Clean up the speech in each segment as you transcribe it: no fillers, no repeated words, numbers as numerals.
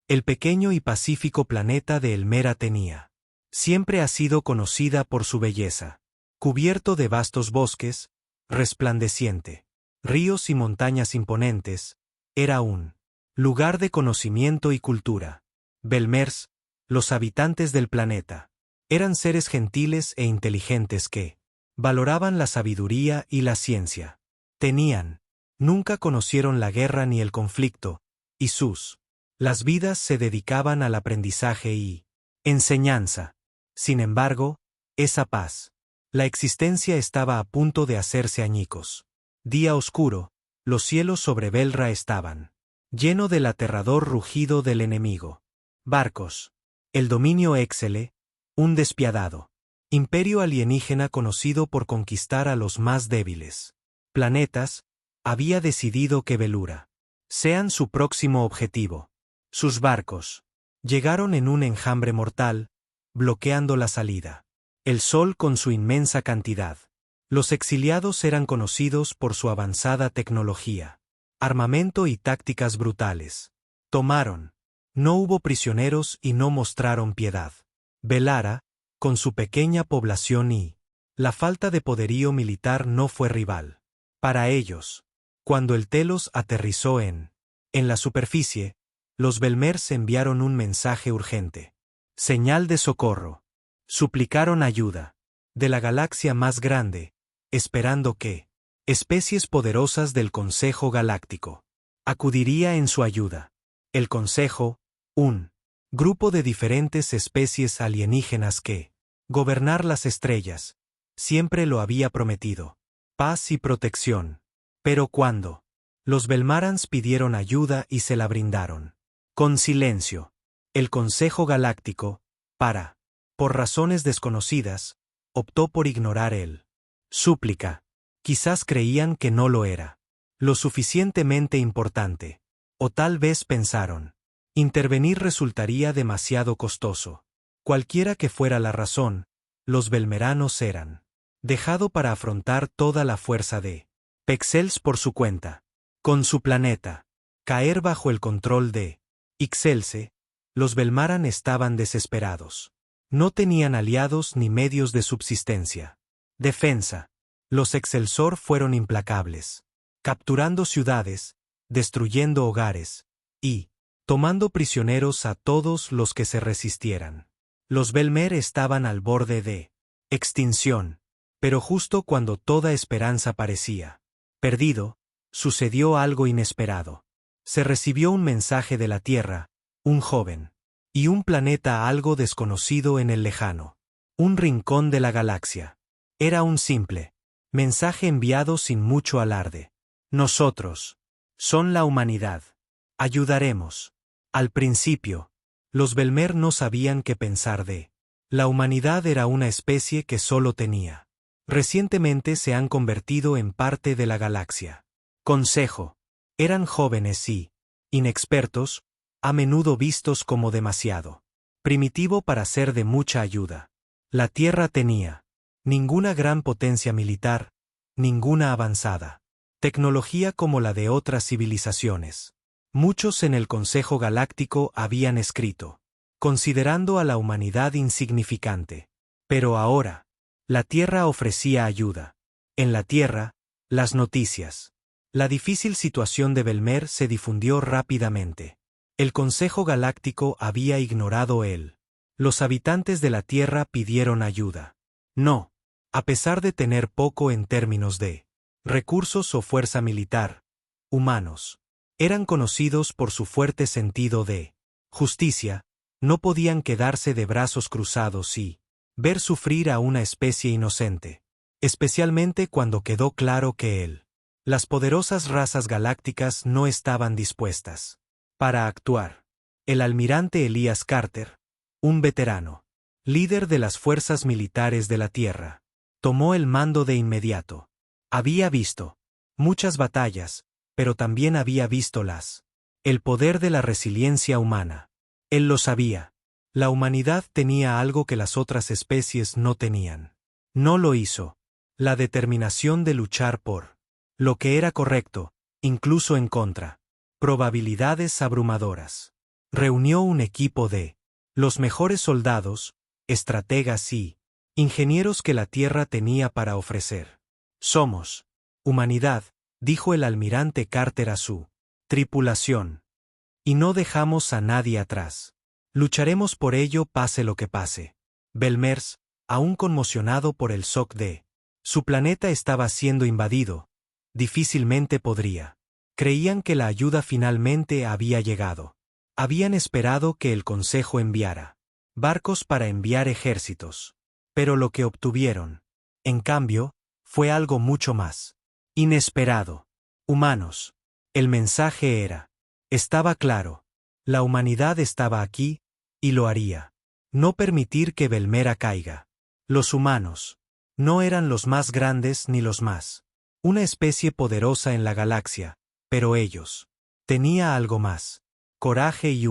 El pequeño y pacífico planeta de Elmera tenía. Siempre ha sido conocida por su belleza. Cubierto de vastos bosques, resplandeciente, ríos y montañas imponentes, era un lugar de conocimiento y cultura. Belmers, los habitantes del planeta, eran seres gentiles e inteligentes que valoraban la sabiduría y la ciencia. Nunca conocieron la guerra ni el conflicto, y las vidas se dedicaban al aprendizaje y enseñanza. Sin embargo, esa paz. La existencia estaba a punto de hacerse añicos. Día oscuro, los cielos sobre Belra estaban lleno del aterrador rugido del enemigo. Barcos. El dominio Exele, un despiadado imperio alienígena conocido por conquistar a los más débiles planetas, había decidido que Belura sean su próximo objetivo. Sus barcos llegaron en un enjambre mortal, bloqueando la salida. El sol con su inmensa cantidad. Los exiliados eran conocidos por su avanzada tecnología, armamento y tácticas brutales. Tomaron. No hubo prisioneros y no mostraron piedad. Belara, con su pequeña población y la falta de poderío militar no fue rival para ellos. Cuando el Telos aterrizó en la superficie, los Belmers enviaron un mensaje urgente. Señal de socorro. Suplicaron ayuda de la galaxia más grande, esperando que especies poderosas del Consejo Galáctico acudiría en su ayuda. El Consejo, un grupo de diferentes especies alienígenas que gobernar las estrellas, siempre lo había prometido. Paz y protección. Pero cuando los Belmarans pidieron ayuda y se la brindaron con silencio, el Consejo Galáctico, por razones desconocidas, optó por ignorar el súplica. Quizás creían que no lo era lo suficientemente importante. O tal vez pensaron, intervenir resultaría demasiado costoso. Cualquiera que fuera la razón, los belmeranos eran dejado para afrontar toda la fuerza de Pexels por su cuenta. Con su planeta caer bajo el control de Ixelse, los Belmaran estaban desesperados. No tenían aliados ni medios de subsistencia. Defensa. Los Excelsor fueron implacables, capturando ciudades, destruyendo hogares, y tomando prisioneros a todos los que se resistieran. Los Belmer estaban al borde de extinción, pero justo cuando toda esperanza parecía perdido, sucedió algo inesperado. Se recibió un mensaje de la Tierra, un joven, y un planeta algo desconocido en el lejano, un rincón de la galaxia. Era un simple mensaje enviado sin mucho alarde. Nosotros, son la humanidad. Ayudaremos. Al principio, los Belmer no sabían qué pensar de. La humanidad era una especie que solo tenía. Recientemente se han convertido en parte de la galaxia. Consejo. Eran jóvenes y inexpertos, a menudo vistos como demasiado primitivo para ser de mucha ayuda. La Tierra tenía ninguna gran potencia militar, ninguna avanzada tecnología como la de otras civilizaciones. Muchos en el Consejo Galáctico habían escrito, considerando a la humanidad insignificante. Pero ahora, la Tierra ofrecía ayuda. En la Tierra, las noticias. La difícil situación de Belmer se difundió rápidamente. El Consejo Galáctico había ignorado él. Los habitantes de la Tierra pidieron ayuda. No. A pesar de tener poco en términos de recursos o fuerza militar, humanos eran conocidos por su fuerte sentido de justicia, no podían quedarse de brazos cruzados y ver sufrir a una especie inocente, especialmente cuando quedó claro que las poderosas razas galácticas no estaban dispuestas para actuar. El almirante Elias Carter, un veterano, líder de las fuerzas militares de la Tierra, tomó el mando de inmediato. Había visto muchas batallas, pero también había visto el poder de la resiliencia humana. Él lo sabía. La humanidad tenía algo que las otras especies no tenían. No lo hizo. La determinación de luchar por lo que era correcto, incluso en contra. Probabilidades abrumadoras. Reunió un equipo de los mejores soldados, estrategas y ingenieros que la Tierra tenía para ofrecer. Somos humanidad, dijo el almirante Carter a su tripulación. Y no dejamos a nadie atrás. Lucharemos por ello pase lo que pase. Belmers, aún conmocionado por el shock de su planeta estaba siendo invadido, difícilmente podría. Creían que la ayuda finalmente había llegado. Habían esperado que el Consejo enviara barcos para enviar ejércitos. Pero lo que obtuvieron, en cambio, fue algo mucho más inesperado. Humanos. El mensaje estaba claro. La humanidad estaba aquí, y lo haría. No permitir que Belmera caiga. Los humanos. No eran los más grandes ni los más. Una especie poderosa en la galaxia, pero ellos. Tenía algo más. Coraje y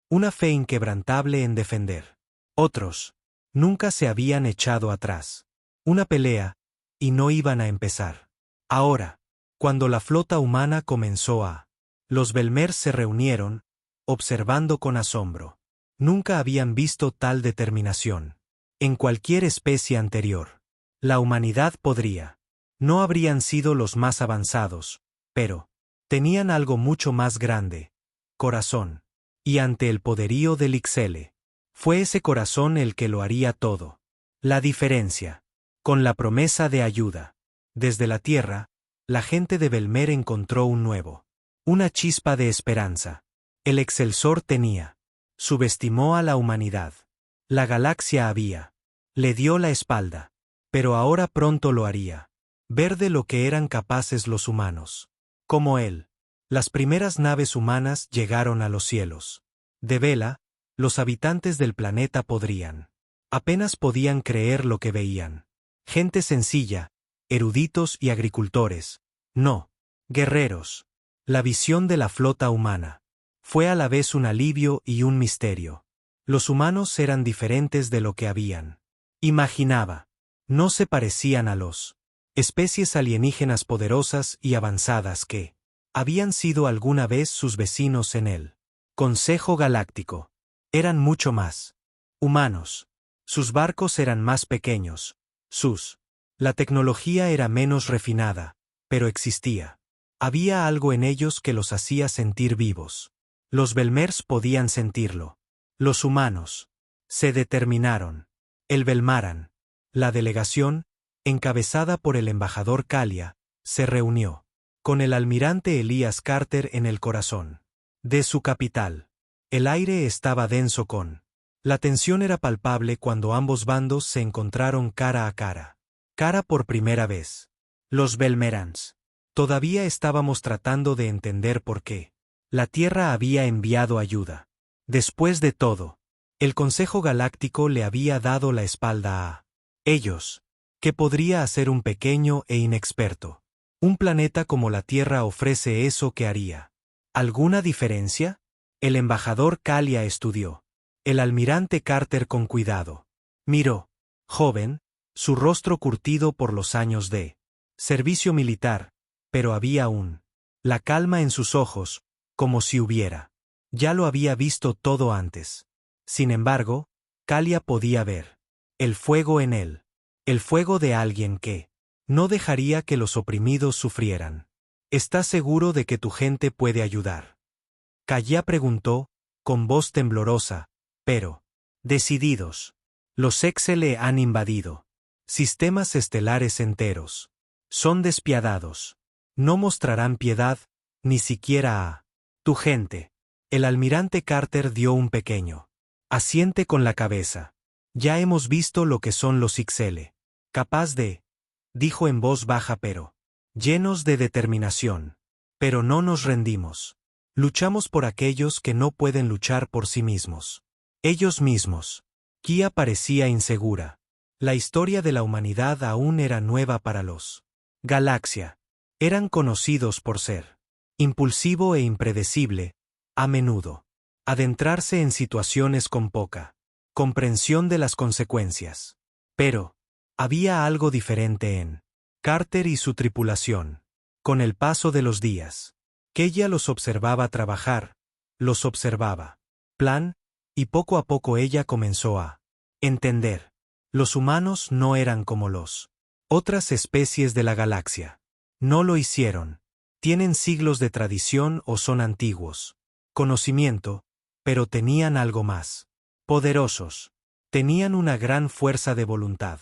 una fe inquebrantable en defender. Otros. Nunca se habían echado atrás. Una pelea, y no iban a empezar. Ahora, cuando la flota humana comenzó los Belmers se reunieron, observando con asombro. Nunca habían visto tal determinación. En cualquier especie anterior. La humanidad podría. No habrían sido los más avanzados, pero tenían algo mucho más grande. Corazón. Y ante el poderío del Ixelle. Fue ese corazón el que lo haría todo. La diferencia. Con la promesa de ayuda. Desde la Tierra, la gente de Belmer encontró una chispa de esperanza. El Excelsior tenía. Subestimó a la humanidad. La galaxia le dio la espalda. Pero ahora pronto lo haría. Ver de lo que eran capaces los humanos. Como él. Las primeras naves humanas llegaron a los cielos. De Vela, los habitantes del planeta apenas podían creer lo que veían. Gente sencilla, eruditos y agricultores. No, guerreros. La visión de la flota humana fue a la vez un alivio y un misterio. Los humanos eran diferentes de lo que habían. Imaginaba. No se parecían a los especies alienígenas poderosas y avanzadas que habían sido alguna vez sus vecinos en el Consejo Galáctico. Eran mucho más humanos. Sus barcos eran más pequeños. La tecnología era menos refinada, pero existía. Había algo en ellos que los hacía sentir vivos. Los Belmers podían sentirlo. Los humanos se determinaron. El Belmaran. La delegación, encabezada por el embajador Kalia, se reunió con el almirante Elías Carter en el corazón de su capital. El aire estaba denso la tensión era palpable cuando ambos bandos se encontraron cara a cara. Cara por primera vez. Los Belmerans. Todavía estábamos tratando de entender por qué la Tierra había enviado ayuda. Después de todo, el Consejo Galáctico le había dado la espalda a ellos. ¿Qué podría hacer un pequeño e inexperto? Un planeta como la Tierra ofrece eso que haría. ¿Alguna diferencia? El embajador Kalia estudió. El almirante Carter con cuidado. Miró. Joven, su rostro curtido por los años de servicio militar, pero había la calma en sus ojos, como si hubiera. Ya lo había visto todo antes. Sin embargo, Kalia podía ver el fuego en él. El fuego de alguien que no dejaría que los oprimidos sufrieran. ¿Estás seguro de que tu gente puede ayudar? Kalia preguntó, con voz temblorosa, pero decididos. Los Exele han invadido sistemas estelares enteros. Son despiadados. No mostrarán piedad, ni siquiera a tu gente. El almirante Carter dio un pequeño asiente con la cabeza. Ya hemos visto lo que son los Ixelle. Capaz de, dijo en voz baja pero llenos de determinación. Pero no nos rendimos. Luchamos por aquellos que no pueden luchar por sí mismos. Ellos mismos. Kia parecía insegura. La historia de la humanidad aún era nueva para los Galaxia. Eran conocidos por ser impulsivo e impredecible, a menudo. Adentrarse en situaciones con poca comprensión de las consecuencias. Pero había algo diferente en Carter y su tripulación. Con el paso de los días, Keia los observaba trabajar, los observaba. plan, y poco a poco ella comenzó a entender. Los humanos no eran como los otras especies de la galaxia. No lo hicieron. Tienen siglos de tradición o son antiguos. Conocimiento, pero tenían algo más. Poderosos. Tenían una gran fuerza de voluntad.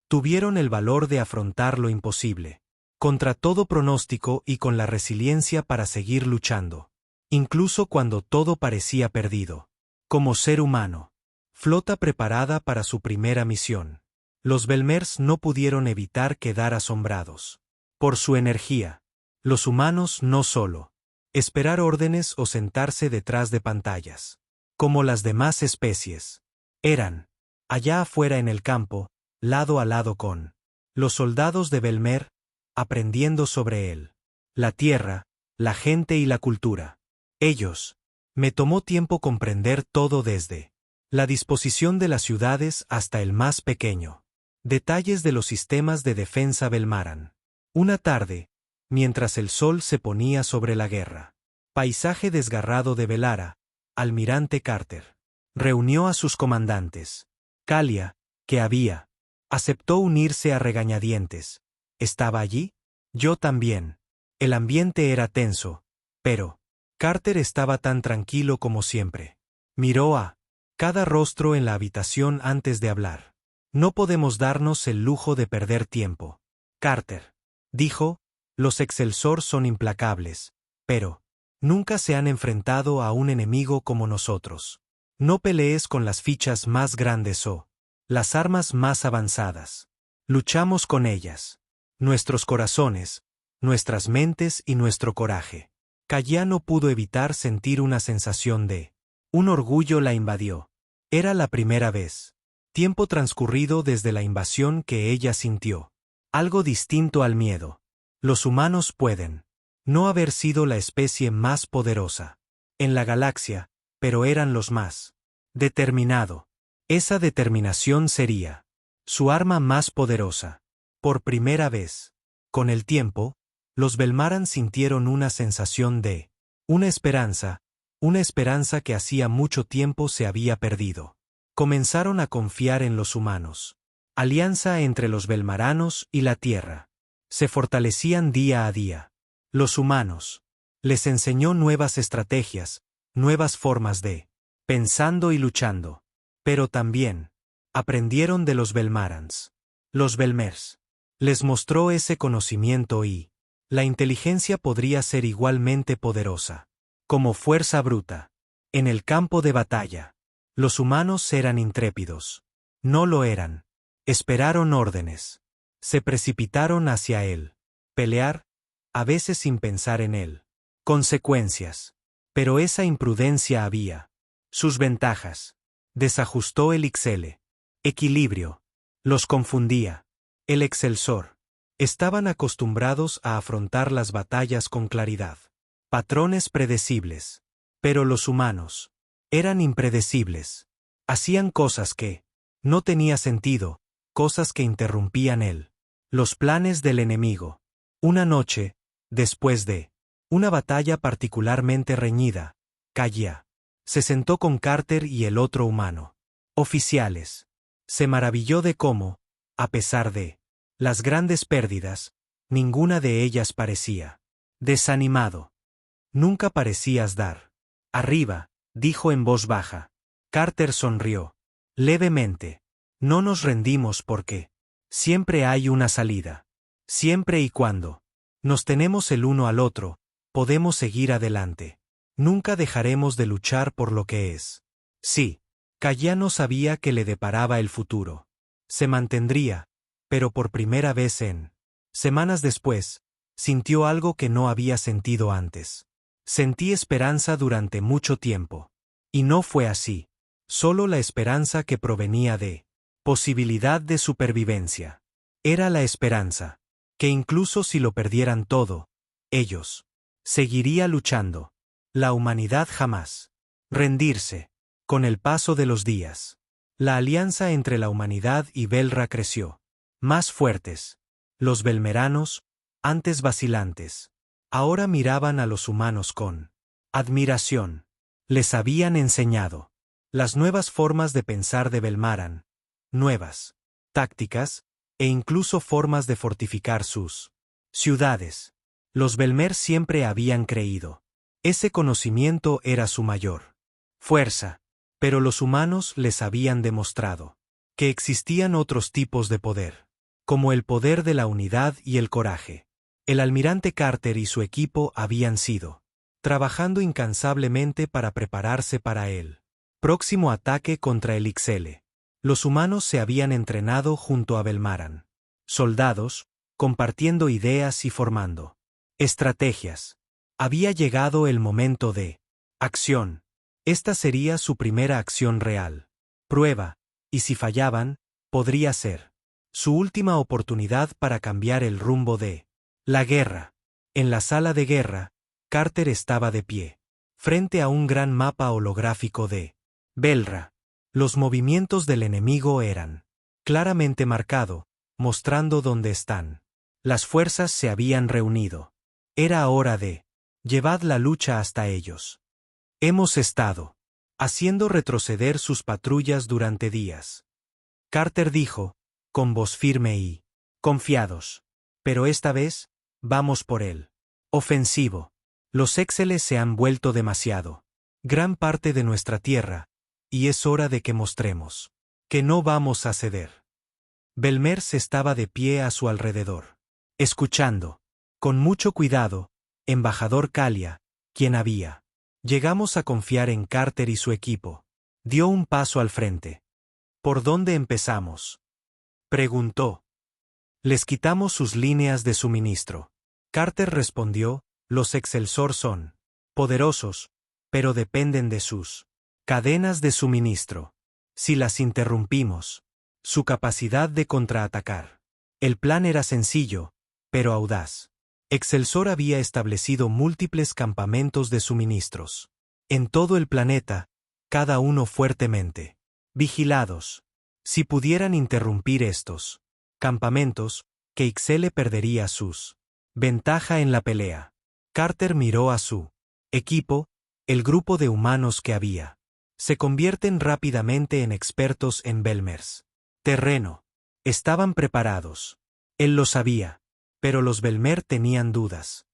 Tuvieron el valor de afrontar lo imposible. Contra todo pronóstico y con la resiliencia para seguir luchando. Incluso cuando todo parecía perdido. Como ser humano. Flota preparada para su primera misión. Los Belmers no pudieron evitar quedar asombrados. Por su energía. Los humanos no solo. Esperar órdenes o sentarse detrás de pantallas. Como las demás especies. Eran. Allá afuera en el campo, lado a lado con los soldados de Belmer, aprendiendo sobre él. La tierra, la gente y la cultura. Ellos. Me tomó tiempo comprender todo desde la disposición de las ciudades hasta el más pequeño. Detalles de los sistemas de defensa Belmaran. Una tarde, mientras el sol se ponía sobre la guerra. Paisaje desgarrado de Velara, almirante Carter. Reunió a sus comandantes. Kalia, que aceptó unirse a regañadientes. ¿Estaba allí? Yo también. El ambiente era tenso, pero Carter estaba tan tranquilo como siempre. Miró a cada rostro en la habitación antes de hablar. No podemos darnos el lujo de perder tiempo. Carter, dijo, los Excelsior son implacables, pero nunca se han enfrentado a un enemigo como nosotros. No pelees con las fichas más grandes o las armas más avanzadas. Luchamos con ellas. Nuestros corazones, nuestras mentes y nuestro coraje. Kalia no pudo evitar sentir una sensación de un orgullo la invadió. Era la primera vez. Tiempo transcurrido desde la invasión que ella sintió. Algo distinto al miedo. Los humanos pueden no haber sido la especie más poderosa en la galaxia, pero eran los más determinado. Esa determinación sería su arma más poderosa. Por primera vez. Con el tiempo, los Belmaran sintieron una sensación de una esperanza que hacía mucho tiempo se había perdido. Comenzaron a confiar en los humanos. Alianza entre los Belmaranos y la Tierra. Se fortalecían día a día. Los humanos. Les enseñó nuevas estrategias, nuevas formas de pensando y luchando. Pero también aprendieron de los Belmarans. Los Belmers. Les mostró ese conocimiento y la inteligencia podría ser igualmente poderosa. Como fuerza bruta. En el campo de batalla. Los humanos eran intrépidos. No lo eran. Esperaron órdenes. Se precipitaron hacia él. Pelear, a veces sin pensar en él. Consecuencias. Pero esa imprudencia había sus ventajas. Desajustó el XL. Equilibrio. Los confundía. El Excelsior. Estaban acostumbrados a afrontar las batallas con claridad. Patrones predecibles. Pero los humanos eran impredecibles. Hacían cosas que no tenía sentido, cosas que interrumpían los planes del enemigo. Una noche, después de una batalla particularmente reñida, Kalia se sentó con Carter y el otro humano. Oficiales. Se maravilló de cómo, a pesar de las grandes pérdidas, ninguna de ellas parecía desanimado. Nunca parecías dar. Arriba, dijo en voz baja. Carter sonrió. Levemente. No nos rendimos porque siempre hay una salida. Siempre y cuando nos tenemos el uno al otro, podemos seguir adelante. Nunca dejaremos de luchar por lo que es. Sí. Kalia no sabía que le deparaba el futuro. Se mantendría, pero por primera vez en semanas después, sintió algo que no había sentido antes. Sentí esperanza durante mucho tiempo. Y no fue así. Solo la esperanza que provenía de posibilidad de supervivencia. Era la esperanza que incluso si lo perdieran todo, ellos seguiría luchando. La humanidad jamás rendirse. Con el paso de los días, la alianza entre la humanidad y Belra creció. Más fuertes. Los belmeranos, antes vacilantes, ahora miraban a los humanos con admiración. Les habían enseñado las nuevas formas de pensar de Belmaran, nuevas tácticas, e incluso formas de fortificar sus ciudades. Los Belmer siempre habían creído. Ese conocimiento era su mayor fuerza, pero los humanos les habían demostrado que existían otros tipos de poder, como el poder de la unidad y el coraje. El almirante Carter y su equipo habían sido trabajando incansablemente para prepararse para el próximo ataque contra el Ixelle. Los humanos se habían entrenado junto a Belmaran. Soldados, compartiendo ideas y formando estrategias. Había llegado el momento de acción. Esta sería su primera acción real. Prueba, y si fallaban, podría ser su última oportunidad para cambiar el rumbo de la guerra. En la sala de guerra, Carter estaba de pie, frente a un gran mapa holográfico de Belra. Los movimientos del enemigo eran claramente marcado, mostrando dónde están. Las fuerzas se habían reunido. Era hora de llevad la lucha hasta ellos. Hemos estado haciendo retroceder sus patrullas durante días. Carter dijo, con voz firme y confiados. Pero esta vez, vamos por él. Ofensivo. Los Exceles se han vuelto demasiado gran parte de nuestra tierra, y es hora de que mostremos que no vamos a ceder. Belmers estaba de pie a su alrededor, escuchando. Con mucho cuidado, embajador Kalia, quien había. Llegamos a confiar en Carter y su equipo. Dio un paso al frente. ¿Por dónde empezamos?, preguntó. Les quitamos sus líneas de suministro. Carter respondió, los Excelsior son poderosos, pero dependen de sus cadenas de suministro. Si las interrumpimos, su capacidad de contraatacar. El plan era sencillo, pero audaz. Excelsior había establecido múltiples campamentos de suministros en todo el planeta, cada uno fuertemente vigilados. Si pudieran interrumpir estos campamentos, que Ixelle perdería sus ventaja en la pelea. Carter miró a su equipo, el grupo de humanos que había. Se convierten rápidamente en expertos en Belmers terreno. Estaban preparados. Él lo sabía. Pero los Belmer tenían dudas.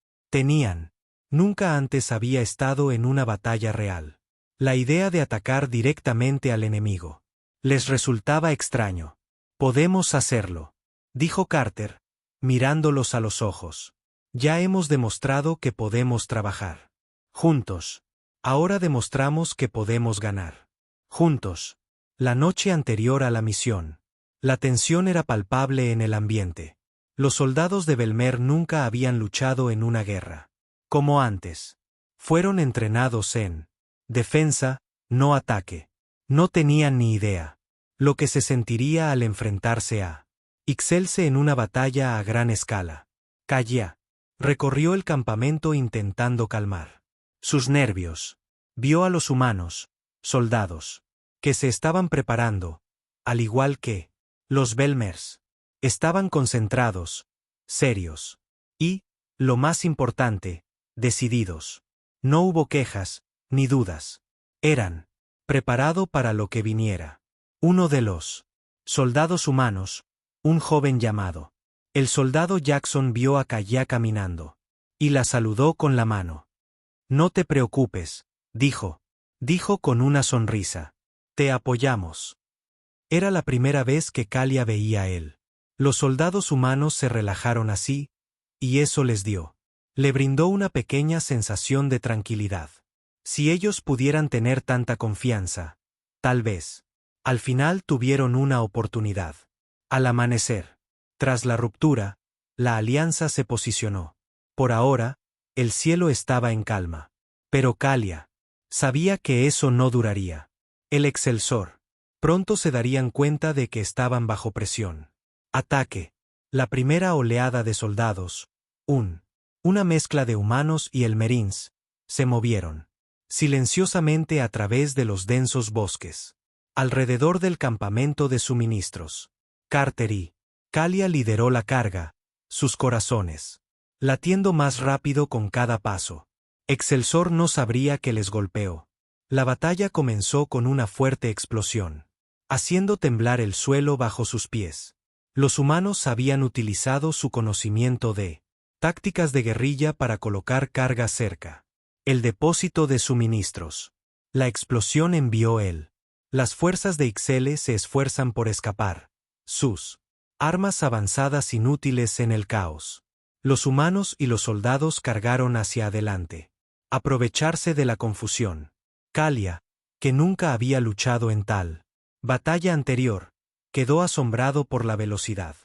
Nunca antes había estado en una batalla real. La idea de atacar directamente al enemigo les resultaba extraño. Podemos hacerlo, dijo Carter, mirándolos a los ojos. Ya hemos demostrado que podemos trabajar juntos. Ahora demostramos que podemos ganar juntos. La noche anterior a la misión, la tensión era palpable en el ambiente. Los soldados de Belmer nunca habían luchado en una guerra como antes. Fueron entrenados en defensa, no ataque. No tenían ni idea lo que se sentiría al enfrentarse a Ixelle en una batalla a gran escala. Kalia recorrió el campamento intentando calmar sus nervios. Vio a los humanos, soldados, que se estaban preparando, al igual que los Belmers. Estaban concentrados, serios, y, lo más importante, decididos. No hubo quejas, ni dudas. Eran preparado para lo que viniera. Uno de los soldados humanos, un joven llamado el soldado Jackson, vio a Kalia caminando, y la saludó con la mano. No te preocupes, dijo con una sonrisa. Te apoyamos. Era la primera vez que Kalia veía a él. Los soldados humanos se relajaron así, y eso le brindó una pequeña sensación de tranquilidad. Si ellos pudieran tener tanta confianza, tal vez. Al final tuvieron una oportunidad. Al amanecer, tras la ruptura, la alianza se posicionó. Por ahora, el cielo estaba en calma. Pero Kalia sabía que eso no duraría. El Excelsior. Pronto se darían cuenta de que estaban bajo presión. Ataque. La primera oleada de soldados, una mezcla de humanos y elmerins, se movieron silenciosamente a través de los densos bosques, alrededor del campamento de suministros. Carter y Kalia lideró la carga, sus corazones latiendo más rápido con cada paso. Excelsior no sabría que les golpeó. La batalla comenzó con una fuerte explosión, haciendo temblar el suelo bajo sus pies. Los humanos habían utilizado su conocimiento de tácticas de guerrilla para colocar carga cerca el depósito de suministros. La explosión envió él. Las fuerzas de Ixelle se esfuerzan por escapar. Sus armas avanzadas inútiles en el caos. Los humanos y los soldados cargaron hacia adelante. Aprovecharse de la confusión. Kalia, que nunca había luchado en tal batalla anterior, quedó asombrado por la velocidad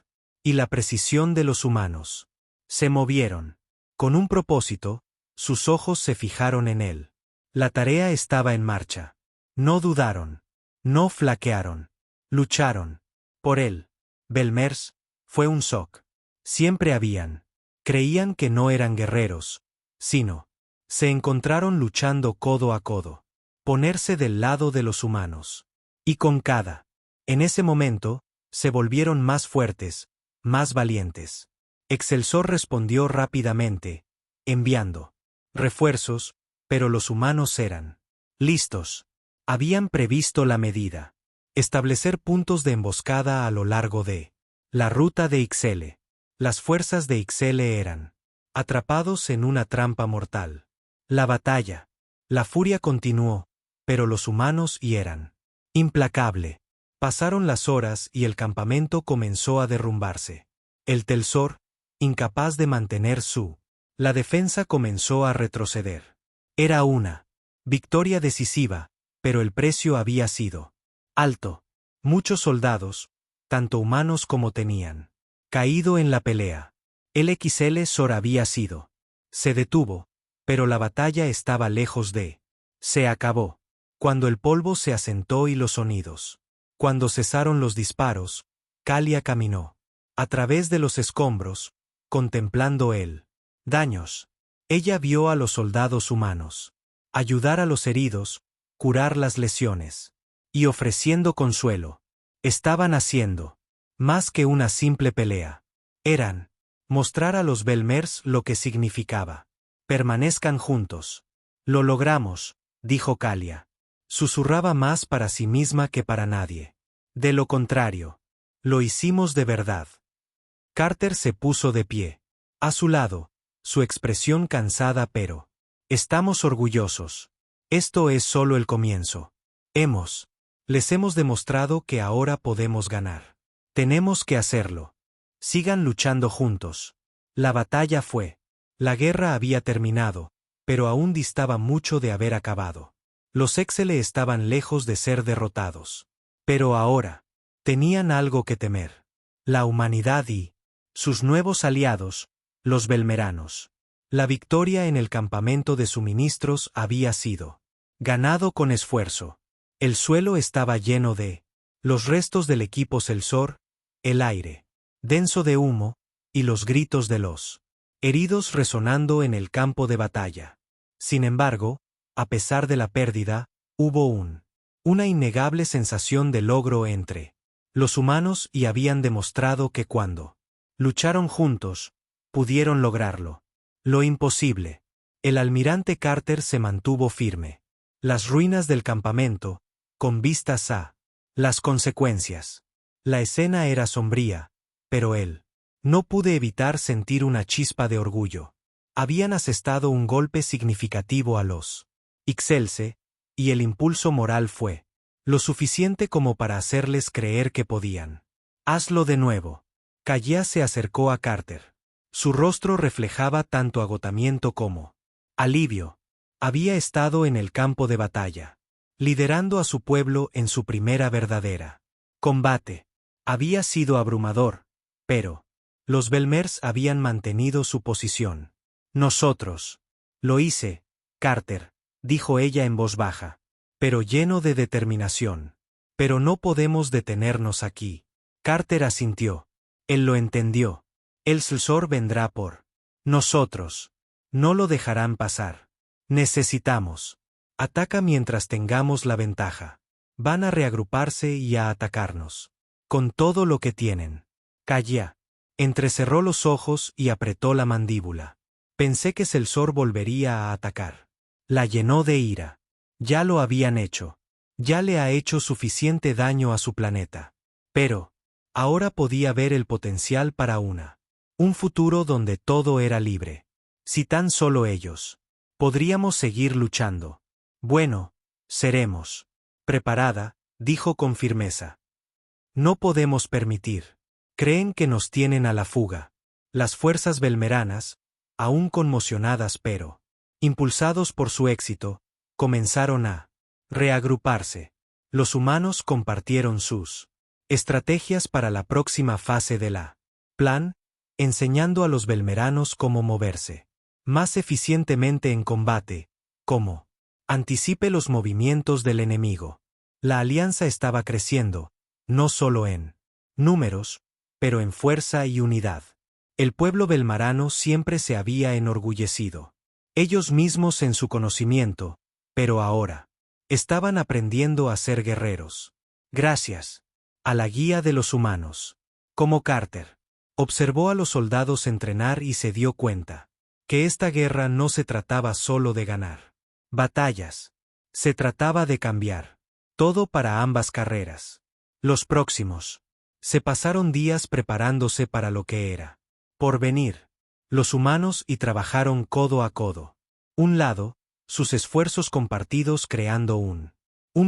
y la precisión de los humanos. Se movieron. Con un propósito, sus ojos se fijaron en él. La tarea estaba en marcha. No dudaron. No flaquearon. Lucharon. Por él. Belmers fue un shock. Siempre habían. Creían que no eran guerreros, sino. Se encontraron luchando codo a codo. Ponerse del lado de los humanos. Y con cada. En ese momento, se volvieron más fuertes, más valientes. Excelsior respondió rápidamente, enviando refuerzos, pero los humanos eran listos. Habían previsto la medida. Establecer puntos de emboscada a lo largo de la ruta de Ixelle. Las fuerzas de Ixelle eran atrapados en una trampa mortal. La batalla. La furia continuó, pero los humanos eran implacable. Pasaron las horas y el campamento comenzó a derrumbarse. El Telsor, incapaz de mantener la defensa comenzó a retroceder. Era una victoria decisiva, pero el precio había sido alto. Muchos soldados, tanto humanos como tenían caído en la pelea. El Excelsior había sido. Se detuvo, pero la batalla estaba lejos de. Se acabó. Cuando el polvo se asentó y los sonidos. Cuando cesaron los disparos, Kalia caminó a través de los escombros, contemplando el daños. Ella vio a los soldados humanos ayudar a los heridos, curar las lesiones y ofreciendo consuelo. Estaban haciendo más que una simple pelea. Eran mostrar a los Belmers lo que significaba. Permanezcan juntos. Lo logramos, dijo Kalia. Susurraba más para sí misma que para nadie. De lo contrario, lo hicimos de verdad. Carter se puso de pie. A su lado, su expresión cansada pero. Estamos orgullosos. Esto es solo el comienzo. Les hemos demostrado que ahora podemos ganar. Tenemos que hacerlo. Sigan luchando juntos. La batalla fue. La guerra había terminado, pero aún distaba mucho de haber acabado. Los Ixelle estaban lejos de ser derrotados. Pero ahora, tenían algo que temer. La humanidad y sus nuevos aliados, los belmeranos. La victoria en el campamento de suministros había sido ganado con esfuerzo. El suelo estaba lleno de los restos del equipo Celsor, el aire denso de humo, y los gritos de los heridos resonando en el campo de batalla. Sin embargo, a pesar de la pérdida, hubo una innegable sensación de logro entre los humanos y habían demostrado que cuando lucharon juntos, pudieron lograrlo. Lo imposible. El almirante Carter se mantuvo firme. Las ruinas del campamento, con vistas a las consecuencias. La escena era sombría, pero él no pude evitar sentir una chispa de orgullo. Habían asestado un golpe significativo a los Ixelle, y el impulso moral fue lo suficiente como para hacerles creer que podían. Hazlo de nuevo. Kalia se acercó a Carter. Su rostro reflejaba tanto agotamiento como alivio. Había estado en el campo de batalla, liderando a su pueblo en su primera verdadera combate. Había sido abrumador, pero los Belmers habían mantenido su posición. Nosotros. Lo hice, Carter, dijo ella en voz baja, pero lleno de determinación. Pero no podemos detenernos aquí. Carter asintió. Él lo entendió. El Celsor vendrá por nosotros. No lo dejarán pasar. Necesitamos. Ataca mientras tengamos la ventaja. Van a reagruparse y a atacarnos. Con todo lo que tienen. Kalia. Entrecerró los ojos y apretó la mandíbula. Pensé que Celsor volvería a atacar. La llenó de ira. Ya lo habían hecho. Ya le ha hecho suficiente daño a su planeta. Pero, ahora podía ver el potencial para un futuro donde todo era libre. Si tan solo ellos. Podríamos seguir luchando. Bueno, seremos. Preparada, dijo con firmeza. No podemos permitir. Creen que nos tienen a la fuga. Las fuerzas belmeranas, aún conmocionadas pero impulsados por su éxito, comenzaron a reagruparse. Los humanos compartieron sus estrategias para la próxima fase de la plan, enseñando a los belmeranos cómo moverse más eficientemente en combate, cómo anticipe los movimientos del enemigo. La alianza estaba creciendo, no solo en números, pero en fuerza y unidad. El pueblo belmarano siempre se había enorgullecido. Ellos mismos en su conocimiento, pero ahora estaban aprendiendo a ser guerreros. Gracias a la guía de los humanos. Como Carter observó a los soldados entrenar y se dio cuenta que esta guerra no se trataba solo de ganar batallas. Se trataba de cambiar todo para ambas carreras. Los próximos se pasaron días preparándose para lo que era por venir. Los humanos y trabajaron codo a codo. Un lado, sus esfuerzos compartidos creando un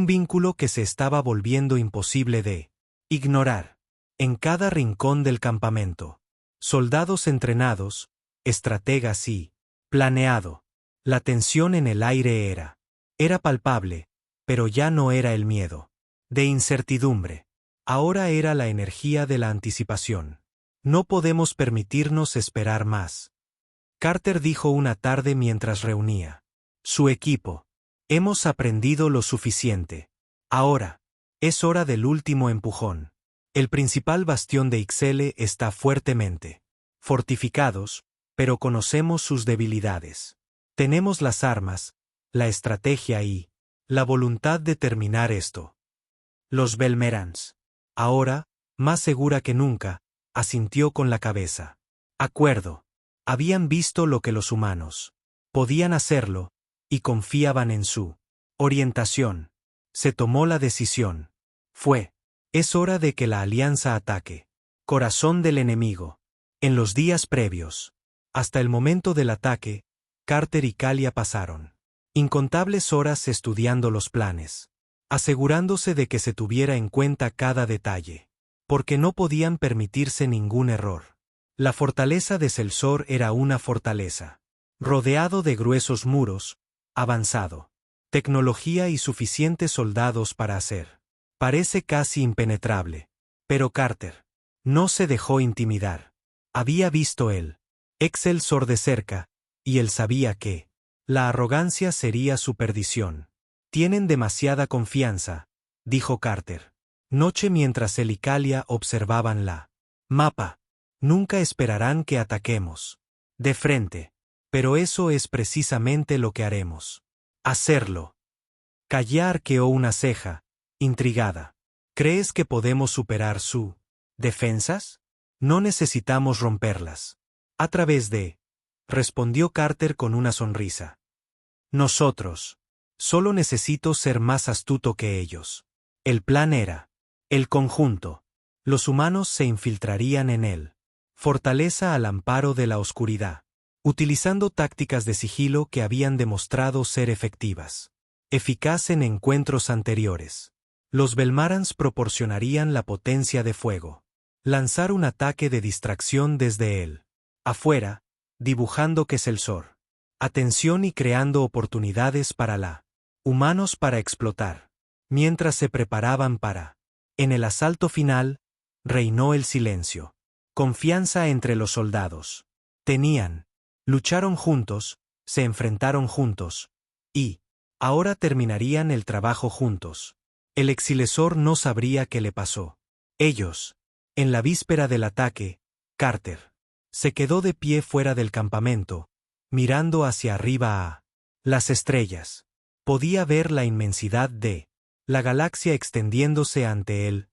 vínculo que se estaba volviendo imposible de ignorar. En cada rincón del campamento. Soldados entrenados, estrategas y planeado. La tensión en el aire era palpable, pero ya no era el miedo de incertidumbre. Ahora era la energía de la anticipación. No podemos permitirnos esperar más. Carter dijo una tarde mientras reunía su equipo. Hemos aprendido lo suficiente. Ahora, es hora del último empujón. El principal bastión de Ixelle está fuertemente fortificados, pero conocemos sus debilidades. Tenemos las armas, la estrategia y la voluntad de terminar esto. Los Belmerans. Ahora, más segura que nunca, asintió con la cabeza. Acuerdo. Habían visto lo que los humanos podían hacerlo, y confiaban en su orientación. Se tomó la decisión. Es hora de que la alianza ataque. Corazón del enemigo. En los días previos, hasta el momento del ataque, Carter y Calia pasaron incontables horas estudiando los planes, asegurándose de que se tuviera en cuenta cada detalle, porque no podían permitirse ningún error. La fortaleza de Celsor era una fortaleza, rodeado de gruesos muros, avanzado, tecnología y suficientes soldados para hacer. Parece casi impenetrable. Pero Carter no se dejó intimidar. Había visto el Excelsior de cerca, y él sabía que la arrogancia sería su perdición. Tienen demasiada confianza, dijo Carter. Noche mientras él y Calia observaban la mapa. Nunca esperarán que ataquemos de frente. Pero eso es precisamente lo que haremos. Hacerlo. Calia arqueó una ceja, intrigada. ¿Crees que podemos superar su defensas? No necesitamos romperlas. A través de, respondió Carter con una sonrisa. Nosotros. Solo necesito ser más astuto que ellos. El plan era el conjunto. Los humanos se infiltrarían en él. Fortaleza al amparo de la oscuridad. Utilizando tácticas de sigilo que habían demostrado ser efectivas. Eficaz en encuentros anteriores. Los Belmarans proporcionarían la potencia de fuego. Lanzar un ataque de distracción desde él. Afuera, dibujando que Celsor. Atención y creando oportunidades para la humanos para explotar. Mientras se preparaban para. En el asalto final, reinó el silencio. Confianza entre los soldados. Lucharon juntos, se enfrentaron juntos. Y ahora terminarían el trabajo juntos. El Exilesor no sabría qué le pasó. Ellos. En la víspera del ataque, Carter se quedó de pie fuera del campamento, mirando hacia arriba a las estrellas. Podía ver la inmensidad de la galaxia extendiéndose ante él.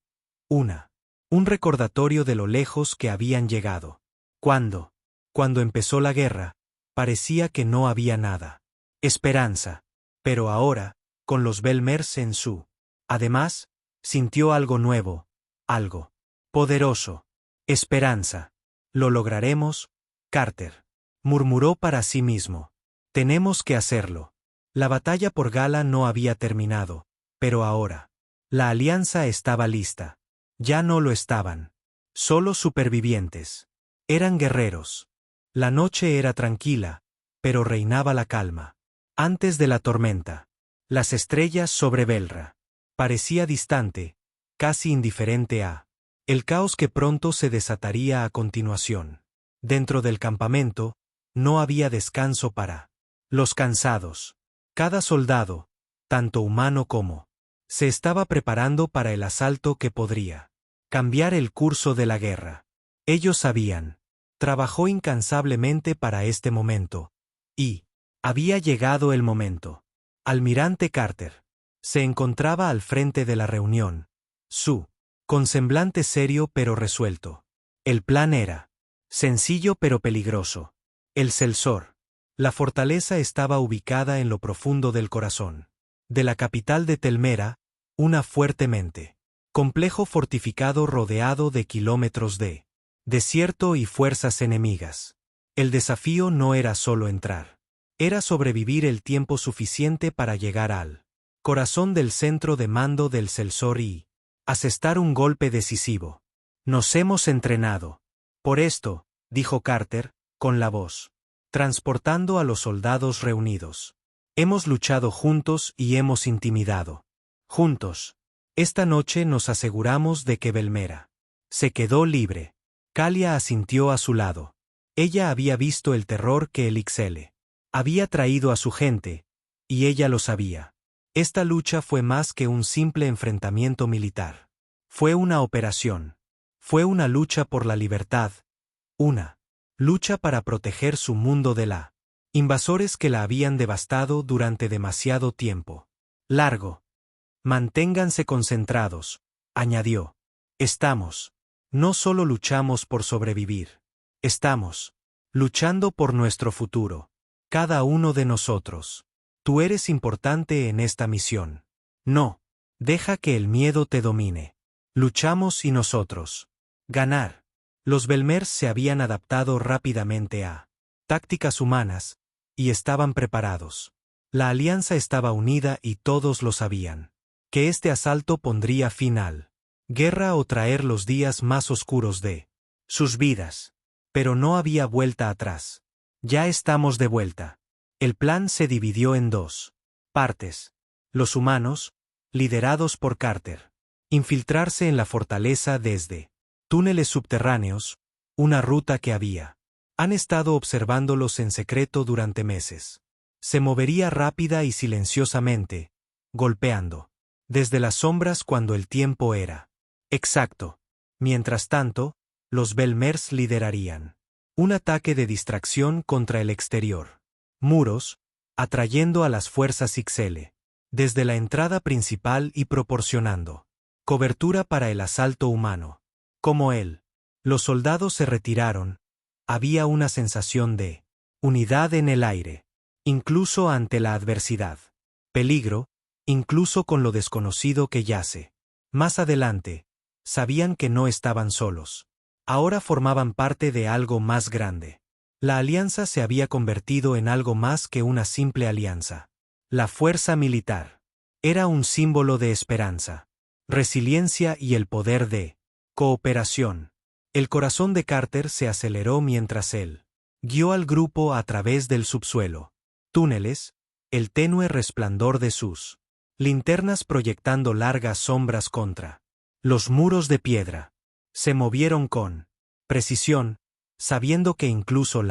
Un recordatorio de lo lejos que habían llegado. Cuando empezó la guerra, parecía que no había nada. Esperanza. Pero ahora, con los Belmers en su. Además, sintió algo nuevo, algo poderoso. Esperanza. Lo lograremos, Carter. Murmuró para sí mismo. Tenemos que hacerlo. La batalla por Gala no había terminado, pero ahora. La alianza estaba lista. Ya no lo estaban. Solo supervivientes. Eran guerreros. La noche era tranquila, pero reinaba la calma. Antes de la tormenta. Las estrellas sobre Belra. Parecía distante, casi indiferente a el caos que pronto se desataría a continuación. Dentro del campamento, no había descanso para los cansados. Cada soldado, tanto humano como, se estaba preparando para el asalto que podría cambiar el curso de la guerra. Ellos sabían. Trabajó incansablemente para este momento. Y había llegado el momento. Almirante Carter se encontraba al frente de la reunión. Con semblante serio pero resuelto. El plan era sencillo pero peligroso. El Celsor. La fortaleza estaba ubicada en lo profundo del corazón de la capital de Telmera, una fuertemente complejo fortificado rodeado de kilómetros de desierto y fuerzas enemigas. El desafío no era solo entrar. Era sobrevivir el tiempo suficiente para llegar al corazón del centro de mando del Celsor y asestar un golpe decisivo. Nos hemos entrenado. Por esto, dijo Carter, con la voz, transportando a los soldados reunidos. Hemos luchado juntos y hemos intimidado. Juntos. Esta noche nos aseguramos de que Belmera se quedó libre. Kalia asintió a su lado. Ella había visto el terror que el Ixelle había traído a su gente, y ella lo sabía. Esta lucha fue más que un simple enfrentamiento militar. Fue una operación. Fue una lucha por la libertad. Una lucha para proteger su mundo de la invasores que la habían devastado durante demasiado tiempo. Largo. Manténganse concentrados, añadió. No solo luchamos por sobrevivir. Estamos luchando por nuestro futuro. Cada uno de nosotros. Tú eres importante en esta misión. No. Deja que el miedo te domine. Luchamos y nosotros. Ganar. Los Belmers se habían adaptado rápidamente a tácticas humanas, y estaban preparados. La alianza estaba unida y todos lo sabían. Que este asalto pondría fin al guerra o traer los días más oscuros de sus vidas. Pero no había vuelta atrás. Ya estamos de vuelta. El plan se dividió en dos partes. Los humanos, liderados por Carter, infiltrarse en la fortaleza desde túneles subterráneos, una ruta que han estado observándolos en secreto durante meses. Se movería rápida y silenciosamente, golpeando desde las sombras cuando el tiempo era exacto. Mientras tanto, los Belmers liderarían un ataque de distracción contra el exterior. Muros, atrayendo a las fuerzas Ixelle desde la entrada principal y proporcionando cobertura para el asalto humano. Como los soldados se retiraron, había una sensación de unidad en el aire, incluso ante la adversidad. Peligro, incluso con lo desconocido que yace. Más adelante, sabían que no estaban solos. Ahora formaban parte de algo más grande. La alianza se había convertido en algo más que una simple alianza. La fuerza militar era un símbolo de esperanza, resiliencia y el poder de cooperación. El corazón de Carter se aceleró mientras él guió al grupo a través del subsuelo. Túneles, el tenue resplandor de sus linternas proyectando largas sombras contra los muros de piedra. Se movieron con precisión, sabiendo que incluso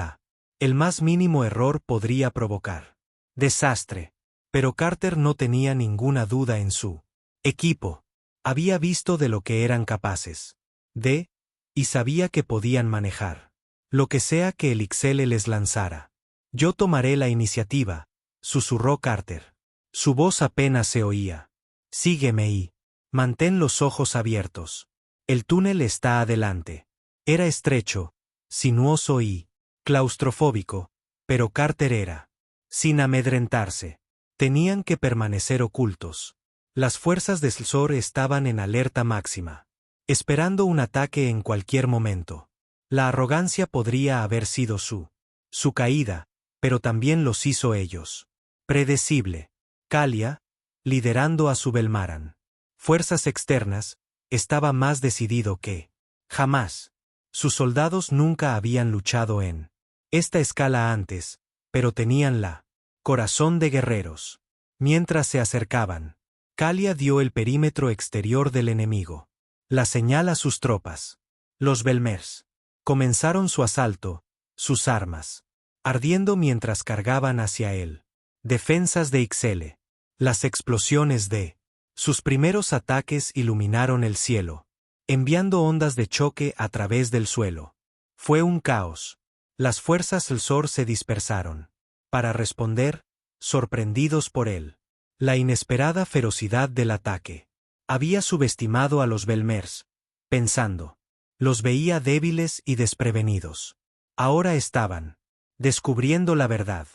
el más mínimo error podría provocar desastre. Pero Carter no tenía ninguna duda en su equipo. Había visto de lo que eran capaces de, y sabía que podían manejar lo que sea que el Ixelle les lanzara. Yo tomaré la iniciativa, susurró Carter. Su voz apenas se oía. Sígueme y mantén los ojos abiertos. El túnel está adelante. Era estrecho, sinuoso y claustrofóbico, pero Carter era sin amedrentarse. Tenían que permanecer ocultos. Las fuerzas del Selsor estaban en alerta máxima, esperando un ataque en cualquier momento. La arrogancia podría haber sido su caída, pero también los hizo ellos. Predecible. Kalia, liderando a su Belmaran. Fuerzas externas, estaba más decidido que jamás. Sus soldados nunca habían luchado en esta escala antes, pero tenían la corazón de guerreros. Mientras se acercaban, Kalia dio el perímetro exterior del enemigo. La señal a sus tropas. Los Belmers comenzaron su asalto, sus armas ardiendo mientras cargaban hacia él. Defensas de Ixelle. Las explosiones de sus primeros ataques iluminaron el cielo, enviando ondas de choque a través del suelo. Fue un caos. Las fuerzas Selsor se dispersaron. Para responder, sorprendidos por él. La inesperada ferocidad del ataque. Había subestimado a los Belmers, pensando. Los veía débiles y desprevenidos. Ahora estaban descubriendo la verdad.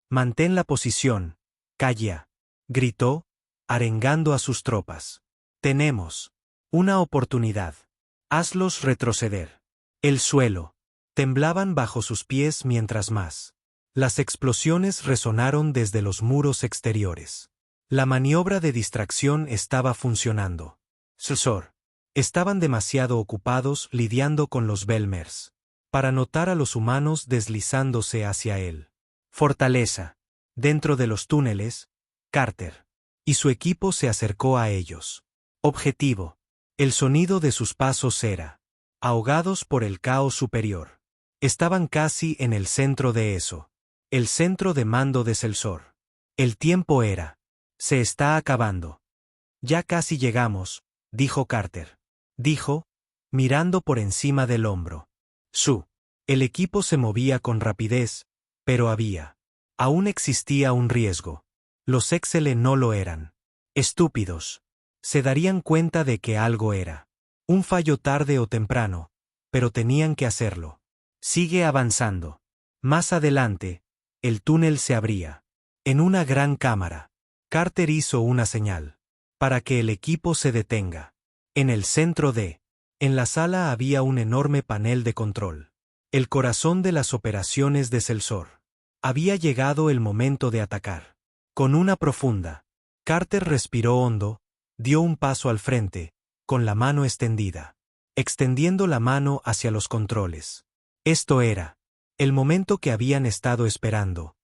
Mantén la posición, Kalia, gritó, arengando a sus tropas. Tenemos una oportunidad. Hazlos retroceder. El suelo temblaban bajo sus pies mientras más. Las explosiones resonaron desde los muros exteriores. La maniobra de distracción estaba funcionando. Selsor estaban demasiado ocupados lidiando con los Belmers para notar a los humanos deslizándose hacia él. Fortaleza. Dentro de los túneles, Carter y su equipo se acercó a ellos. Objetivo. El sonido de sus pasos era ahogados por el caos superior. Estaban casi en el centro de eso. El centro de mando de Selsor. El tiempo era. Se está acabando. Ya casi llegamos, dijo Carter. Dijo, mirando por encima del hombro. El equipo se movía con rapidez, pero aún existía un riesgo. Los Ixelle no lo eran. Estúpidos. Se darían cuenta de que algo era un fallo tarde o temprano, pero tenían que hacerlo. Sigue avanzando. Más adelante, el túnel se abría. En una gran cámara, Carter hizo una señal para que el equipo se detenga. En el centro en la sala había un enorme panel de control. El corazón de las operaciones de Selsor. Había llegado el momento de atacar. Con una profunda. Carter respiró hondo, dio un paso al frente, con la mano extendida. Extendiendo la mano hacia los controles. Esto era el momento que habían estado esperando.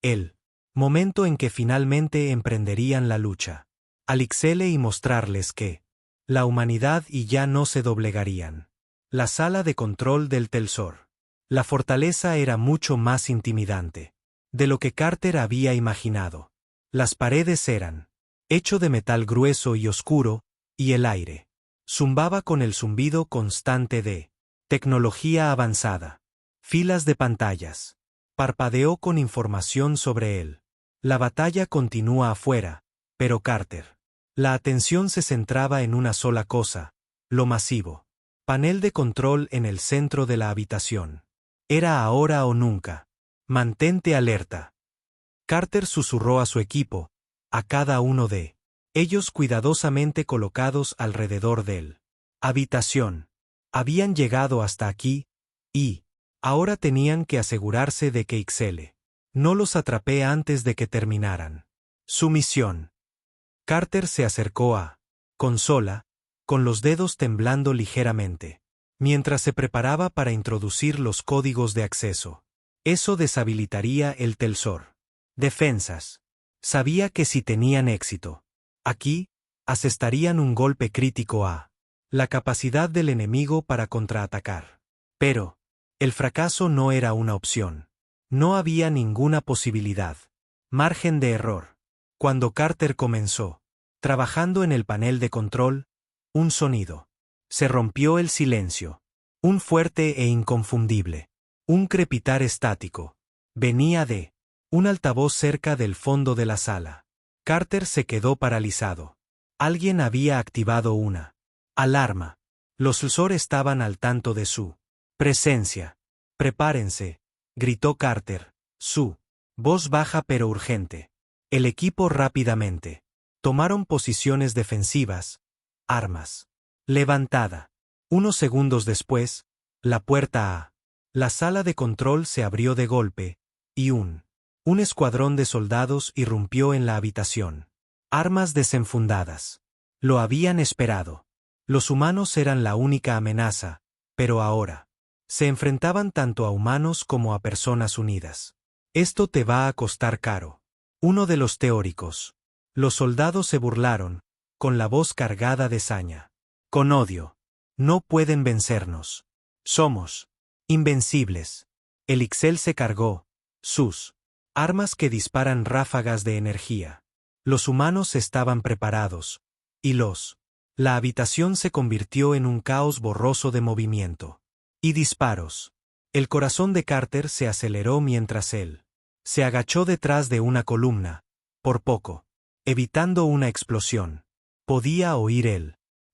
El momento en que finalmente emprenderían la lucha. Al Ixelle y mostrarles que la humanidad y ya no se doblegarían. La sala de control del Telsor. La fortaleza era mucho más intimidante de lo que Carter había imaginado. Las paredes eran hecho de metal grueso y oscuro, y el aire zumbaba con el zumbido constante de tecnología avanzada. Filas de pantallas. Parpadeó con información sobre él. La batalla continúa afuera, pero Carter. La atención se centraba en una sola cosa, lo masivo. Panel de control en el centro de la habitación. Era ahora o nunca. Mantente alerta. Carter susurró a su equipo, a cada uno de ellos cuidadosamente colocados alrededor de él. Habitación. Habían llegado hasta aquí, y ahora tenían que asegurarse de que Ixelle no los atrapé antes de que terminaran su misión. Carter se acercó a consola, con los dedos temblando ligeramente, mientras se preparaba para introducir los códigos de acceso. Eso deshabilitaría el Telsor. Defensas. Sabía que si tenían éxito aquí, asestarían un golpe crítico a la capacidad del enemigo para contraatacar. Pero el fracaso no era una opción. No había ninguna posibilidad. Margen de error. Cuando Carter comenzó, trabajando en el panel de control, un sonido. Se rompió el silencio. Un fuerte e inconfundible. Un crepitar estático. Venía de un altavoz cerca del fondo de la sala. Carter se quedó paralizado. Alguien había activado una alarma. Los Selsor estaban al tanto de su presencia. Prepárense, gritó Carter, su voz baja pero urgente. El equipo rápidamente. Tomaron posiciones defensivas. Armas. Levantada. Unos segundos después, la puerta a la sala de control se abrió de golpe, y un escuadrón de soldados irrumpió en la habitación. Armas desenfundadas. Lo habían esperado. Los humanos eran la única amenaza, pero ahora se enfrentaban tanto a humanos como a personas unidas. Esto te va a costar caro. Uno de los teóricos. Los soldados se burlaron, con la voz cargada de saña. Con odio. No pueden vencernos. Somos invencibles. El Ixel se cargó sus armas que disparan ráfagas de energía. Los humanos estaban preparados, y la habitación se convirtió en un caos borroso de movimiento. Y disparos. El corazón de Carter se aceleró mientras él se agachó detrás de una columna, por poco, evitando una explosión. Podía oír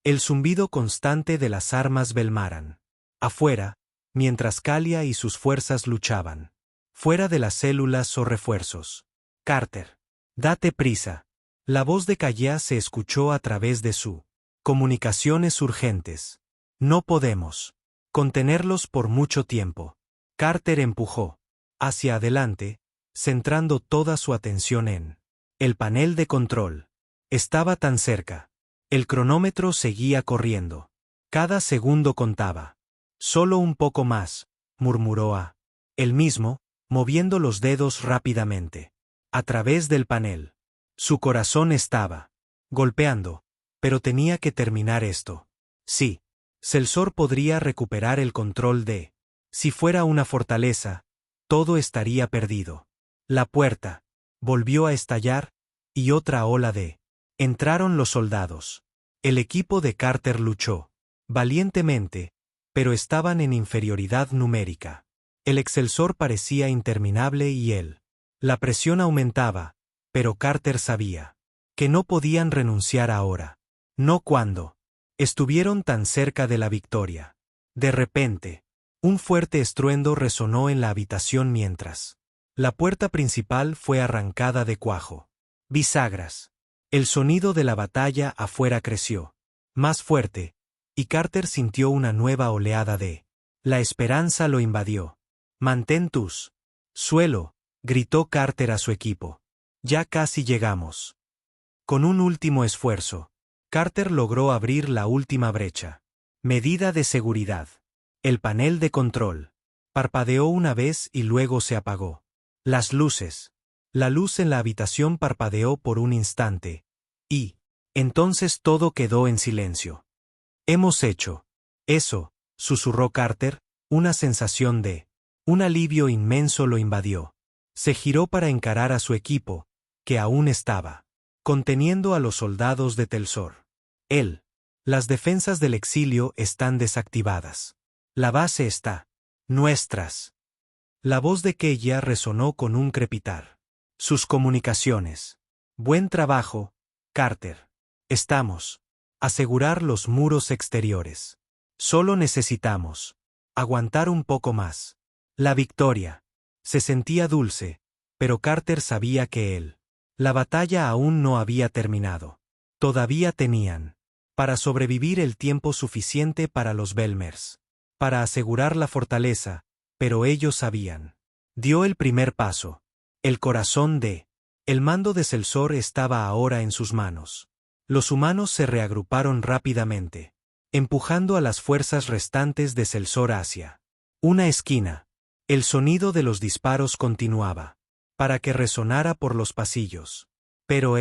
el zumbido constante de las armas Belmaran. Afuera, mientras Kalia y sus fuerzas luchaban. Fuera de las células o refuerzos. Carter. Date prisa. La voz de Kalia se escuchó a través de su comunicaciones urgentes. No podemos contenerlos por mucho tiempo. Carter empujó hacia adelante, centrando toda su atención en el panel de control. Estaba tan cerca. El cronómetro seguía corriendo. Cada segundo contaba. Solo un poco más, murmuró él mismo, moviendo los dedos rápidamente. A través del panel. Su corazón estaba golpeando, pero tenía que terminar esto. Sí. Celsor podría recuperar el control de. Si fuera una fortaleza, todo estaría perdido. La puerta volvió a estallar, y otra ola de. Entraron los soldados. El equipo de Carter luchó valientemente, pero estaban en inferioridad numérica. El Excelsior parecía interminable y la presión aumentaba, pero Carter sabía que no podían renunciar ahora. No cuando estuvieron tan cerca de la victoria. De repente, un fuerte estruendo resonó en la habitación mientras la puerta principal fue arrancada de cuajo. Bisagras. El sonido de la batalla afuera creció más fuerte, y Carter sintió una nueva oleada de. La esperanza lo invadió. Mantén tus. Suelo, gritó Carter a su equipo. Ya casi llegamos. Con un último esfuerzo, Carter logró abrir la última brecha. Medida de seguridad. El panel de control parpadeó una vez y luego se apagó. Las luces. La luz en la habitación parpadeó por un instante, y entonces todo quedó en silencio. Hemos hecho eso, susurró Carter, una sensación de. Un alivio inmenso lo invadió. Se giró para encarar a su equipo, que aún estaba conteniendo a los soldados de Telsor. Las defensas del exilio están desactivadas. La base está. Nuestras. La voz de Keia resonó con un crepitar. Sus comunicaciones. Buen trabajo, Carter. Estamos. Asegurar los muros exteriores. Solo necesitamos aguantar un poco más. La victoria. Se sentía dulce, pero Carter sabía que la batalla aún no había terminado. Todavía tenían para sobrevivir el tiempo suficiente para los Belmers, para asegurar la fortaleza, pero ellos sabían. Dio el primer paso. El corazón de. El mando de Celsor estaba ahora en sus manos. Los humanos se reagruparon rápidamente, empujando a las fuerzas restantes de Celsor hacia una esquina. El sonido de los disparos continuaba, para que resonara por los pasillos. Pero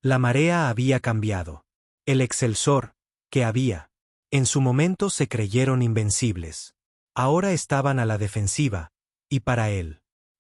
la marea había cambiado. El Excelsior, que en su momento se creyeron invencibles, ahora estaban a la defensiva, y para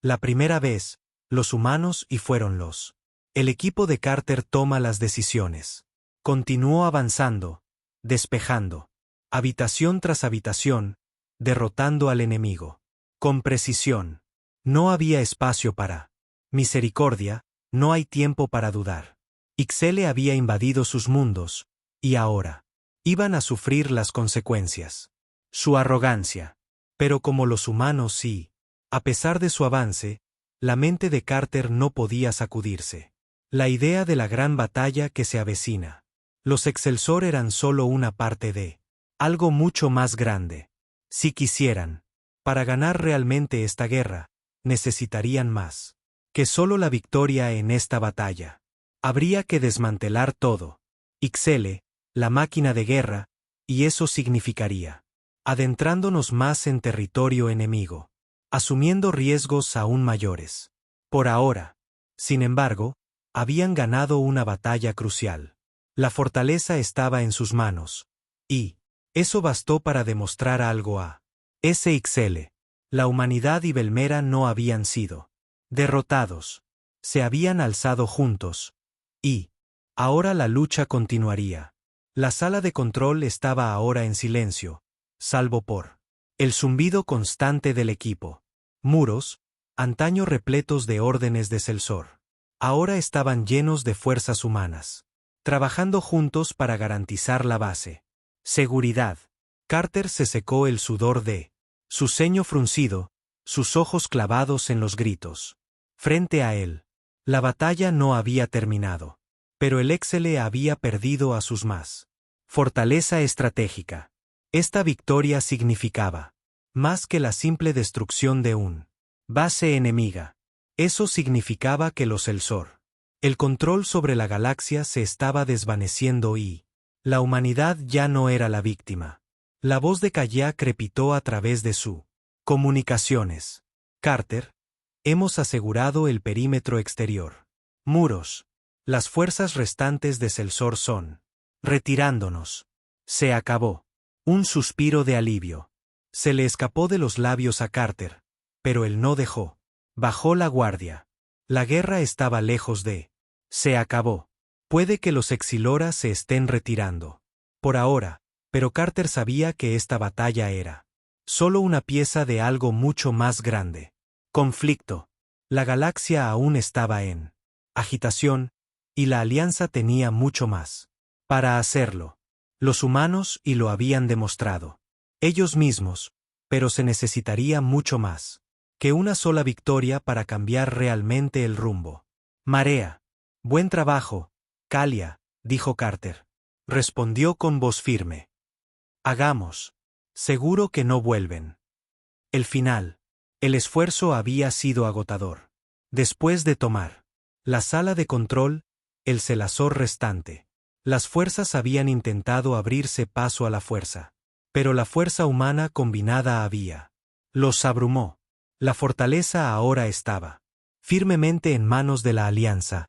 la primera vez, los humanos y fueron los. El equipo de Carter toma las decisiones. Continuó avanzando, despejando, habitación tras habitación, derrotando al enemigo. Con precisión. No había espacio para misericordia, no hay tiempo para dudar. Ixele había invadido sus mundos, y ahora iban a sufrir las consecuencias. Su arrogancia. Pero como los humanos sí, a pesar de su avance, la mente de Carter no podía sacudirse. La idea de la gran batalla que se avecina. Los Excelsior eran solo una parte de algo mucho más grande. Si quisieran, para ganar realmente esta guerra, necesitarían más que solo la victoria en esta batalla. Habría que desmantelar todo. Ixelle, la máquina de guerra, y eso significaría adentrándonos más en territorio enemigo, asumiendo riesgos aún mayores. Por ahora, sin embargo, habían ganado una batalla crucial. La fortaleza estaba en sus manos, y eso bastó para demostrar algo a Ixelle. La humanidad y Belmera no habían sido derrotados. Se habían alzado juntos. Y ahora la lucha continuaría. La sala de control estaba ahora en silencio, salvo por el zumbido constante del equipo. Muros, antaño repletos de órdenes de Celsor, ahora estaban llenos de fuerzas humanas, trabajando juntos para garantizar la base. Seguridad. Carter se secó el sudor de su ceño fruncido, sus ojos clavados en los gritos. Frente a él, la batalla no había terminado, pero el Ixelle había perdido a sus más fortaleza estratégica. Esta victoria significaba más que la simple destrucción de un base enemiga. Eso significaba que los Celsor, el control sobre la galaxia se estaba desvaneciendo y la humanidad ya no era la víctima. La voz de Kaya crepitó a través de su comunicaciones. Carter, hemos asegurado el perímetro exterior. Muros. Las fuerzas restantes de Celsor son retirándonos. Se acabó. Un suspiro de alivio. Se le escapó de los labios a Carter, pero él no dejó. Bajó la guardia. La guerra estaba lejos de. Se acabó. Puede que los Exilora se estén retirando. Por ahora, pero Carter sabía que esta batalla era solo una pieza de algo mucho más grande. Conflicto. La galaxia aún estaba en agitación, y la Alianza tenía mucho más para hacerlo. Los humanos y lo habían demostrado. Ellos mismos, pero se necesitaría mucho más que una sola victoria para cambiar realmente el rumbo. Marea. Buen trabajo, Kalia, dijo Carter. Respondió con voz firme. Hagamos. Seguro que no vuelven. El final. El esfuerzo había sido agotador. Después de tomar la sala de control, el Celsor restante, las fuerzas habían intentado abrirse paso a la fuerza. Pero la fuerza humana combinada había los abrumó. La fortaleza ahora estaba firmemente en manos de la Alianza,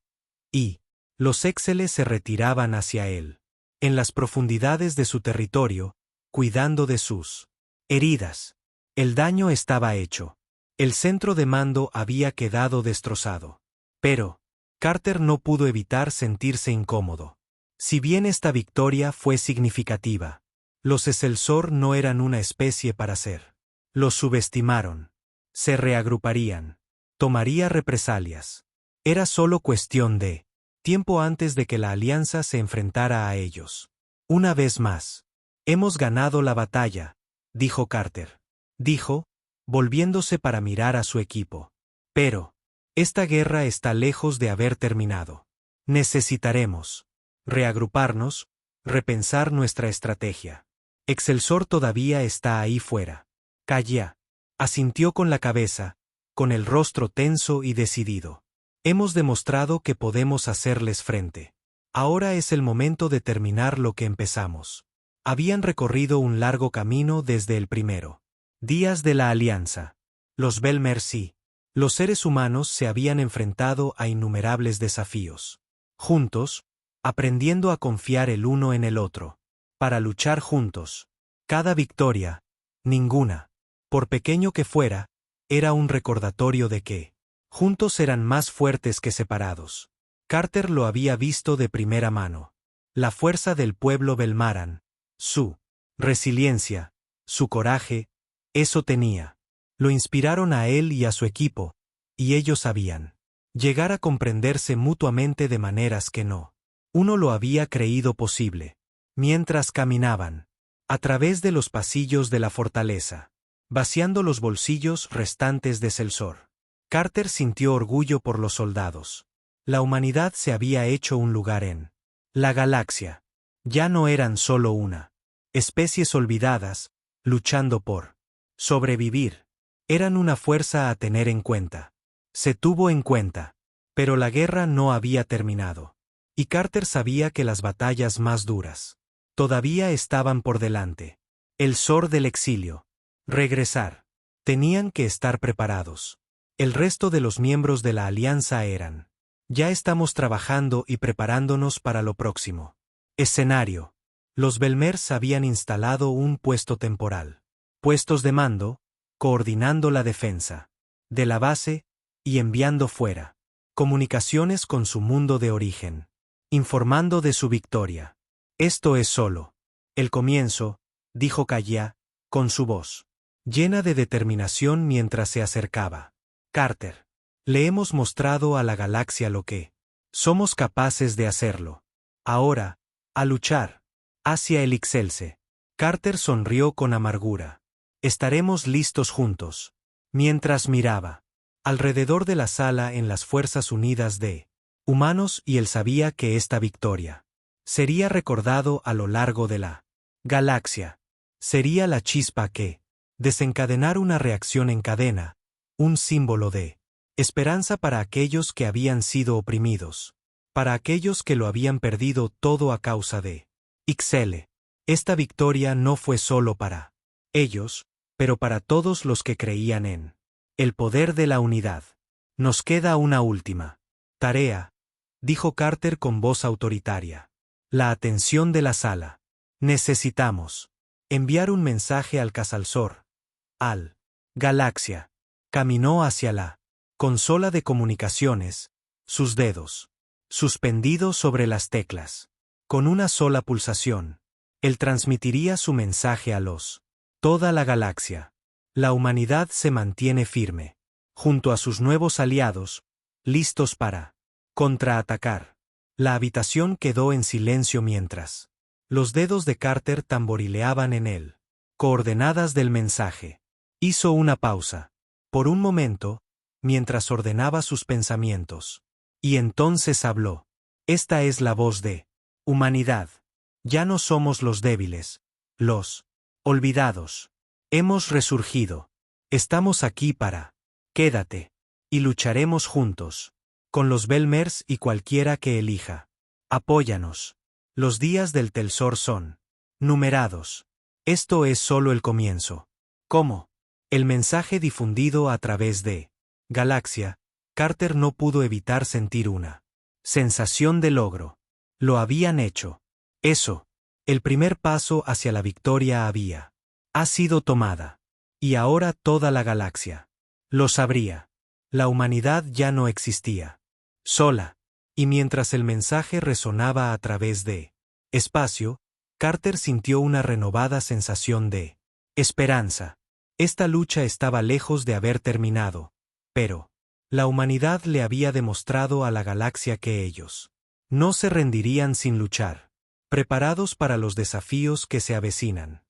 y los Ixelle se retiraban hacia él, en las profundidades de su territorio, cuidando de sus heridas. El daño estaba hecho. El centro de mando había quedado destrozado. Pero Carter no pudo evitar sentirse incómodo. Si bien esta victoria fue significativa, los Celsor no eran una especie para ser. Los subestimaron. Se reagruparían. Tomaría represalias. Era solo cuestión de tiempo antes de que la Alianza se enfrentara a ellos. Una vez más. Hemos ganado la batalla, dijo Carter. Dijo, volviéndose para mirar a su equipo. Pero esta guerra está lejos de haber terminado. Necesitaremos reagruparnos, repensar nuestra estrategia. Excelsior todavía está ahí fuera. Kaya asintió con la cabeza, con el rostro tenso y decidido. Hemos demostrado que podemos hacerles frente. Ahora es el momento de terminar lo que empezamos. Habían recorrido un largo camino desde el primero días de la Alianza. Los Belmer sí. Los seres humanos se habían enfrentado a innumerables desafíos. Juntos, aprendiendo a confiar el uno en el otro. Para luchar juntos. Cada victoria, ninguna, por pequeño que fuera, era un recordatorio de que juntos eran más fuertes que separados. Carter lo había visto de primera mano. La fuerza del pueblo Belmaran. Su resiliencia, su coraje, eso tenía. Lo inspiraron a él y a su equipo, y ellos sabían llegar a comprenderse mutuamente de maneras que no uno lo había creído posible. Mientras caminaban a través de los pasillos de la fortaleza, vaciando los bolsillos restantes de Celsor, Carter sintió orgullo por los soldados. La humanidad se había hecho un lugar en la galaxia. Ya no eran solo una especies olvidadas, luchando por sobrevivir. Eran una fuerza a tener en cuenta. Se tuvo en cuenta. Pero la guerra no había terminado. Y Carter sabía que las batallas más duras todavía estaban por delante. El zor del exilio. Regresar. Tenían que estar preparados. El resto de los miembros de la alianza eran. Ya estamos trabajando y preparándonos para lo próximo. Escenario. Los Belmers habían instalado un puesto temporal. Puestos de mando, coordinando la defensa de la base y enviando fuera comunicaciones con su mundo de origen, informando de su victoria. Esto es solo el comienzo, dijo Kaya, con su voz llena de determinación mientras se acercaba. Carter, le hemos mostrado a la galaxia lo que somos capaces de hacerlo. Ahora, a luchar hacia el Ixelse. Carter sonrió con amargura. Estaremos listos juntos. Mientras miraba alrededor de la sala en las Fuerzas Unidas de humanos y él sabía que esta victoria sería recordado a lo largo de la galaxia. Sería la chispa que desencadenar una reacción en cadena, un símbolo de esperanza para aquellos que habían sido oprimidos, para aquellos que lo habían perdido todo a causa de Ixelle. Esta victoria no fue solo para ellos, pero para todos los que creían en el poder de la unidad. Nos queda una última tarea, dijo Carter con voz autoritaria. La atención de la sala. Necesitamos enviar un mensaje al Casalsor, al Galaxia. Caminó hacia la consola de comunicaciones, sus dedos suspendidos sobre las teclas. Con una sola pulsación, él transmitiría su mensaje a toda la galaxia. La humanidad se mantiene firme, junto a sus nuevos aliados, listos para contraatacar. La habitación quedó en silencio mientras los dedos de Carter tamborileaban en él. Coordenadas del mensaje. Hizo una pausa, por un momento, mientras ordenaba sus pensamientos. Y entonces habló. Esta es la voz de humanidad. Ya no somos los débiles, los olvidados. Hemos resurgido. Estamos aquí para. Quédate. Y lucharemos juntos. Con los Belmers y cualquiera que elija. Apóyanos. Los días del Telsor son numerados. Esto es solo el comienzo. ¿Cómo? El mensaje difundido a través de Galaxia. Carter no pudo evitar sentir una sensación de logro. Lo habían hecho. Eso. El primer paso hacia la victoria ha sido tomada. Y ahora toda la galaxia lo sabría. La humanidad ya no existía sola. Y mientras el mensaje resonaba a través de espacio, Carter sintió una renovada sensación de esperanza. Esta lucha estaba lejos de haber terminado, pero la humanidad le había demostrado a la galaxia que ellos no se rendirían sin luchar, preparados para los desafíos que se avecinan.